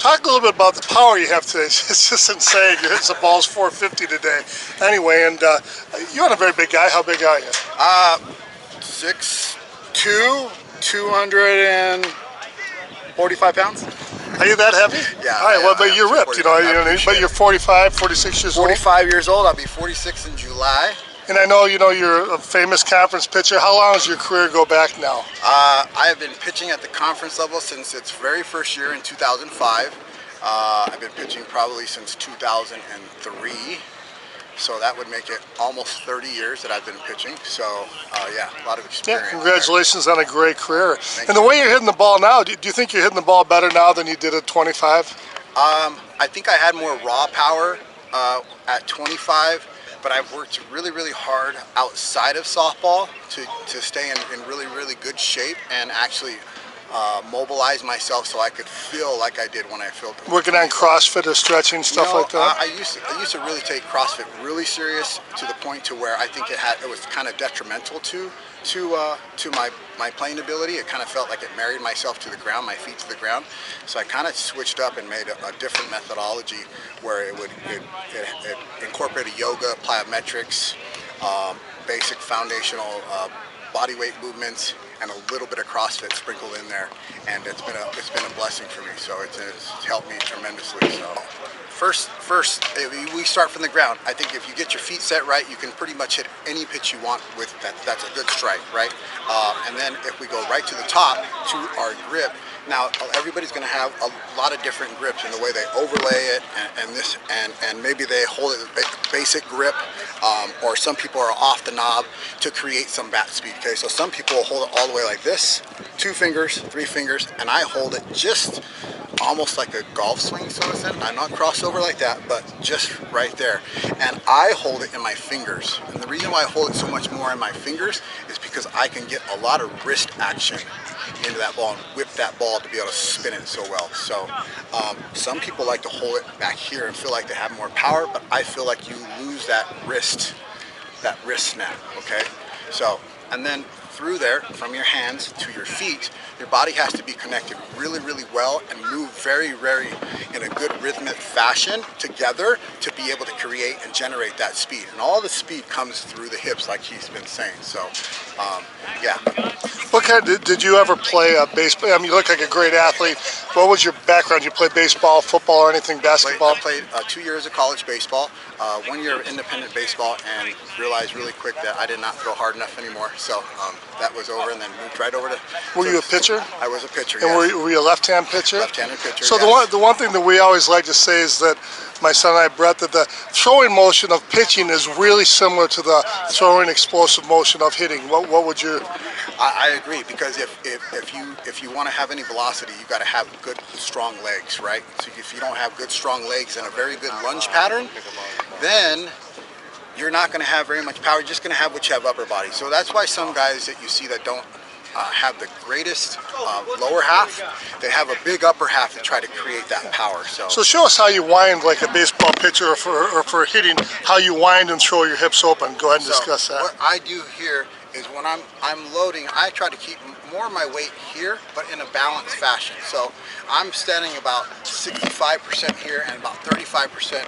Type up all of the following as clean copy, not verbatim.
Talk a little bit about the power you have today. It's just insane. You hit the balls 450 today. Anyway, and you're not a very big guy. How big are you? 6'2", 245 pounds. Are you that heavy? Yeah. All right, well, but you're ripped, but you're 45, 46 years old. 45 years old. I'll be 46 in July. And I know, you're a famous conference pitcher. How long does your career go back now? I have been pitching at the conference level since its very first year in 2005. I've been pitching probably since 2003. So that would make it almost 30 years that I've been pitching. So, yeah, a lot of experience. Yeah, congratulations on a great career. Thank and you. the way you're hitting the ball now, do you think you're hitting the ball better now than you did at 25? I think I had more raw power at 25, but I've worked really, really hard outside of softball to stay in really, really good shape and actually mobilize myself so I could feel like I did when I filled. Working on CrossFit or stretching, stuff like that? I used to really take CrossFit really serious to the point to where I think it was kind of detrimental to my playing ability. It kind of felt like it married myself to the ground, my feet to the ground. So I kind of switched up and made a different methodology where it incorporated yoga, plyometrics, basic foundational body weight movements, and a little bit of CrossFit sprinkled in there, and it's been a blessing for me. So it's helped me tremendously. So first we start from the ground. I think if you get your feet set right, you can pretty much hit any pitch you want with that. That's a good strike, right? And then if we go right to the top to our grip. Now everybody's going to have a lot of different grips in the way they overlay it, and maybe they hold it basic grip, or some people are off the knob to create some bat speed. Okay, so some people will hold it all the way like this, 2 fingers, 3 fingers, and I hold it just almost like a golf swing, so to say. I'm not crossover like that, but just right there. And I hold it in my fingers. And the reason why I hold it so much more in my fingers is because I can get a lot of wrist action into that ball and whip that ball to be able to spin it so well. So some people like to hold it back here and feel like they have more power, but I feel like you lose that wrist snap, okay? So, and then through there, from your hands to your feet, your body has to be connected really, really well and move very, very in a good rhythmic fashion together to be able to create and generate that speed. And all the speed comes through the hips, like he's been saying. So, yeah. What did you ever play baseball? I mean, you look like a great athlete. What was your background? Did you play baseball, football, or anything, basketball? I played 2 years of college baseball, 1 year of independent baseball, and realized really quick that I did not throw hard enough anymore. So that was over, and then moved right over to. Were you a pitcher? I was a pitcher. And yes. were you a left-hand pitcher? Left-handed pitcher. So yes. the one thing that we always like to say is that my son and I, Brett, that the throwing motion of pitching is really similar to the throwing explosive motion of hitting. What would you? I agree, because if you want to have any velocity, you got to have good, strong legs, right? So if you don't have good, strong legs and a very good lunge pattern, then you're not going to have very much power. You're just going to have what you have upper body. So that's why some guys that you see that don't have the greatest lower half, they have a big upper half to try to create that power. So show us how you wind like a baseball pitcher, or for hitting, how you wind and throw your hips open. Go ahead and discuss that. What I do here is when I'm loading, I try to keep more of my weight here, but in a balanced fashion. So I'm standing about 65% here and about 35%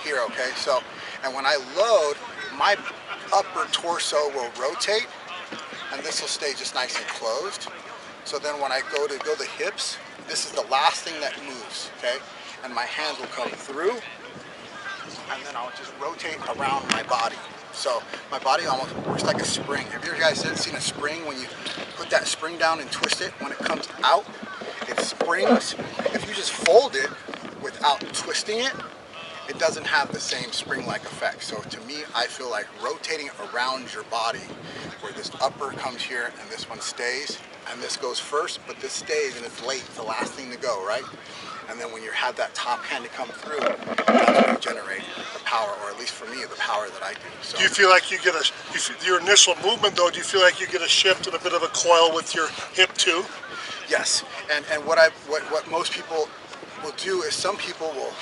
here, okay? So, and when I load, my upper torso will rotate, and this will stay just nice and closed. So then when I go the hips, this is the last thing that moves, okay? And my hands will come through, and then I'll just rotate around my body. So my body almost works like a spring. Have you guys seen a spring? When you put that spring down and twist it, when it comes out, it springs. If you just fold it without twisting it, it doesn't have the same spring-like effect. So to me, I feel like rotating around your body, where this upper comes here and this one stays, and this goes first, but this stays and it's late, it's the last thing to go, right? And then when you have that top hand to come through, that's when you generate the power, or at least for me, the power that I do. So, do you feel like you get your initial movement though, do you feel like you get a shift and a bit of a coil with your hip too? Yes, and what most people will do is some people will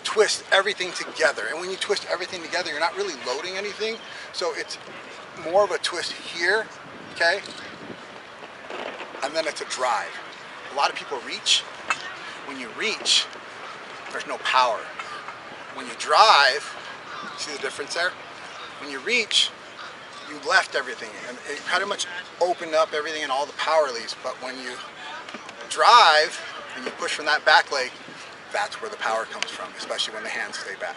twist everything together, and when you twist everything together, you're not really loading anything, so it's more of a twist here, okay, and then it's a drive. A lot of people reach, when you reach, there's no power. When you drive, see the difference there? When you reach, you left everything, and it pretty much opened up everything and all the power leaves. But when you drive and you push from that back leg, that's where the power comes from, especially when the hands stay back.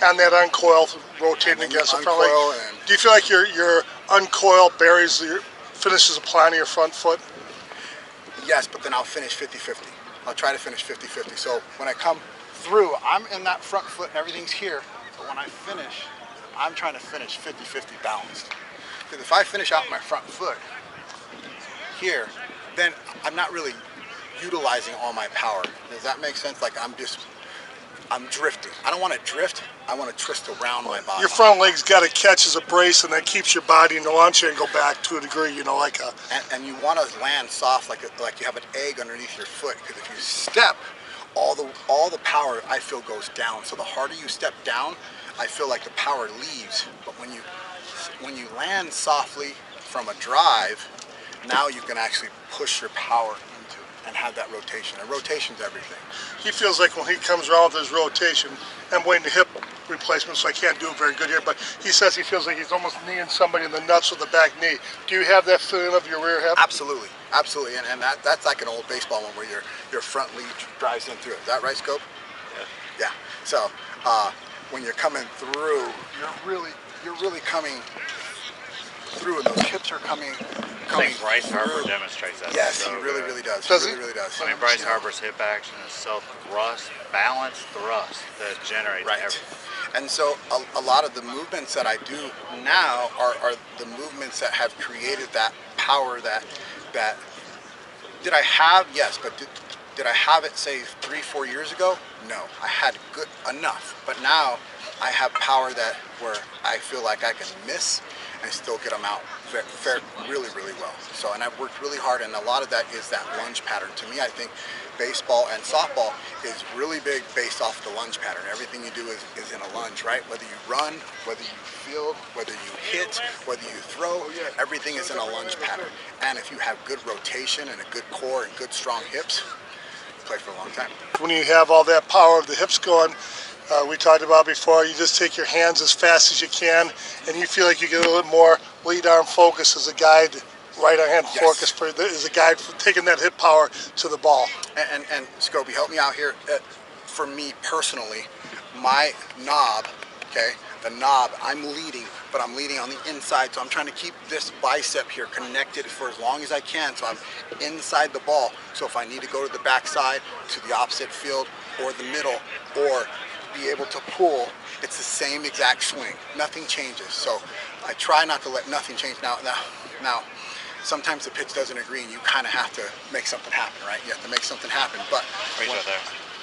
And that uncoil rotating against the front leg. Do you feel like your uncoil buries finishes the plan of your front foot? Yes, but then I'll finish 50-50. I'll try to finish 50-50. So when I come through, I'm in that front foot and everything's here. But when I finish, I'm trying to finish 50-50 balanced. Because if I finish out my front foot here, then I'm not really utilizing all my power. Does that make sense? Like I'm drifting. I don't want to drift. I want to twist around my body. Your front leg's got to catch as a brace, and that keeps your body in the launch angle back to a degree, you know, like a... And you want to land soft like you have an egg underneath your foot, because if you step, all the power I feel goes down. So the harder you step down, I feel like the power leaves. But when you land softly from a drive, now you can actually push your power into it and have that rotation. And rotation's everything. He feels like when he comes around with his rotation, I'm waiting to hip replacement, so I can't do it very good here, but he says he feels like he's almost kneeing somebody in the nuts with the back knee. Do you have that feeling of your rear hip? Absolutely, absolutely, and that's like an old baseball one where your front lead drives in through it. Is that right, Scope? Yeah. Yeah. So when you're coming through, you're really coming through, and those hips are coming. I think Bryce Harper demonstrates that. Yes, so he really does. Does he really does. I mean, Bryce Harper's hip action is self-thrust, balanced thrust that generates everything. And so a lot of the movements that I do now are the movements that have created that power that did I have? Yes, but did I have it, say, 3-4 years ago? No, I had good enough. But now I have power that where I feel like I can miss and still get them out really well. So, and I've worked really hard, and a lot of that is that lunge pattern. To me, I think baseball and softball is really big based off the lunge pattern. Everything you do is in a lunge, right? Whether you run, whether you field, whether you hit, whether you throw, everything is in a lunge pattern. And if you have good rotation and a good core and good strong hips, you play for a long time. When you have all that power of the hips going, we talked about before, you just take your hands as fast as you can, and you feel like you get a little more lead arm focus as a guide, right hand focus is a guide for taking that hip power to the ball. And Scobie, help me out here. For me personally, my knob, okay, the knob, I'm leading, but I'm leading on the inside, so I'm trying to keep this bicep here connected for as long as I can, so I'm inside the ball. So if I need to go to the backside, to the opposite field, or the middle, or be able to pull, it's the same exact swing. Nothing changes. So I try not to let nothing change. Now, sometimes the pitch doesn't agree, and you kind of have to make something happen, right? You have to make something happen. But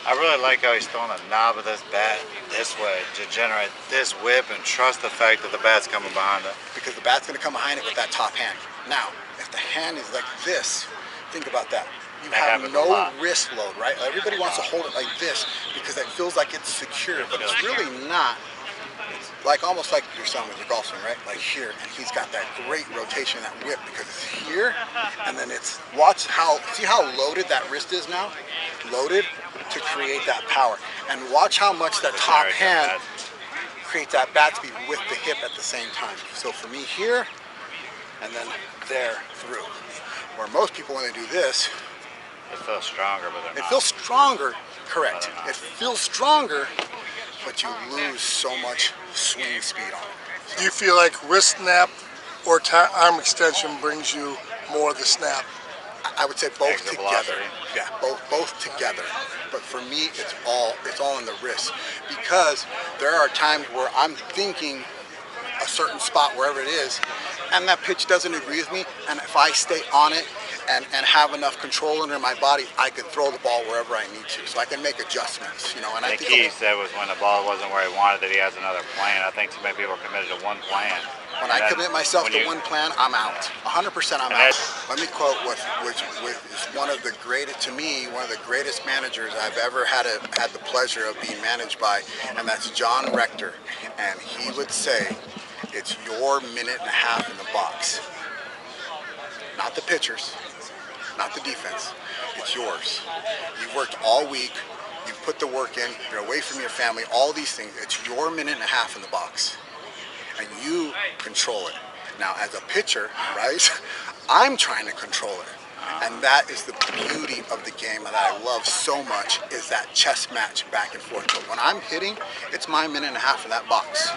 I really like how he's throwing the knob of this bat this way to generate this whip and trust the fact that the bat's coming behind it. Because the bat's going to come behind it with that top hand. Now, if the hand is like this, think about that. You have no wrist load, right? Everybody wants to hold it like this because it feels like it's secure, but it's really not. It's like almost like your son with your golf swing, right? Like here, and he's got that great rotation, that whip, because it's here, and then it's, see how loaded that wrist is now? Loaded to create that power. And watch how much that top hand creates that bat speed with the hip at the same time. So for me here, and then there through. Where most people, when they do this, it feels stronger, but they're not. It feels stronger, correct. It feels stronger, but you lose so much swing speed on it. Do you feel like wrist snap or arm extension brings you more of the snap? I would say both Extra together. velocity. Yeah, both together. But for me, it's all in the wrist, because there are times where I'm thinking a certain spot wherever it is, and that pitch doesn't agree with me, and if I stay on it and have enough control under my body, I can throw the ball wherever I need to, so I can make adjustments, you know. And I think the key said was when the ball wasn't where he wanted it, he has another plan. I think too many people are committed to one plan. When I commit myself to one plan, I'm out. 100% I'm out. Let me quote which is one of the greatest, to me, one of the greatest managers I've ever had the pleasure of being managed by, and that's John Rector. And he would say, it's your minute and a half in the box. Not the pitchers, not the defense. it's yours. You've worked all week. You put the work in. You're away from your family. All these things. It's your minute and a half in the box, and you control it. Now, as a pitcher, right, I'm trying to control it. And that is the beauty of the game that I love so much, is that chess match back and forth. But when I'm hitting, it's my minute and a half in that box.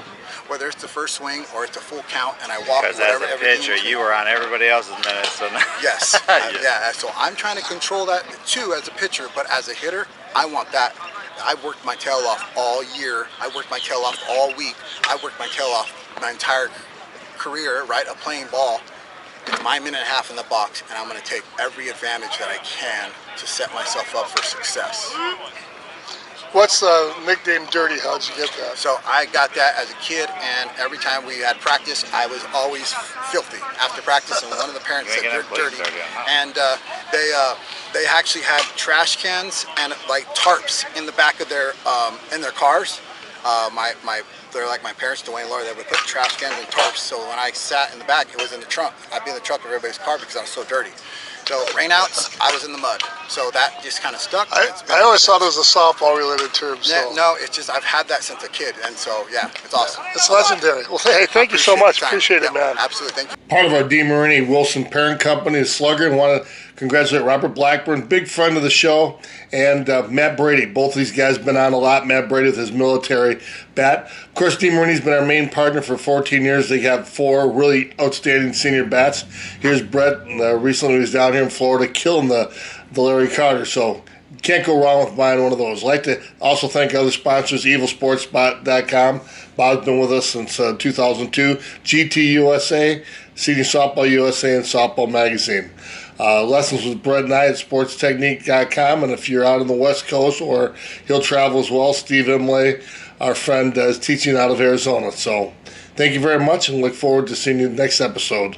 Whether it's the first swing or it's a full count and I walk Because whatever. as a pitcher, you were on everybody else's minutes. So yes. Yeah. So I'm trying to control that too as a pitcher, but as a hitter, I want that. I've worked my tail off all year. I worked my tail off all week. I worked my tail off my entire career, right, of playing ball. It's my minute and a half in the box, and I'm going to take every advantage that I can to set myself up for success. What's the nickname Dirty? How'd you get that? So I got that as a kid, and every time we had practice, I was always filthy after practice, and one of the parents said, "You're dirty." And they actually had trash cans and like tarps in the back of their cars. They're like my parents, Dwayne and Laura, they would put trash cans and tarps. So when I sat in the back, it was in the trunk. I'd be in the trunk of everybody's car because I was so dirty. So rainouts, I was in the mud. So that just kind of stuck. I always thought it was a softball related term. So. Yeah, no, it's just I've had that since a kid. And so, yeah, it's awesome. It's legendary. Well, hey, thank you so much. Appreciate it, man. Absolutely. Thank you. Part of our DeMarini Wilson parent company is Slugger, and want to congratulate Robert Blackburn, big friend of the show, and Matt Brady. Both of these guys have been on a lot. Matt Brady with his military bat. Of course, DeMarini's been our main partner for 14 years. They have 4 really outstanding senior bats. Here's Brett. Recently he was down here in Florida killing the Larry Carter. So you can't go wrong with buying one of those. I'd like to also thank other sponsors, evilsportsbot.com. Bob's been with us since 2002. GT USA, Senior Softball USA, and Softball Magazine. Lessons with Brett and I at sportstechnique.com. And if you're out on the West Coast, or he'll travel as well, Steve Imlay, our friend, is teaching out of Arizona. So thank you very much, and look forward to seeing you next episode.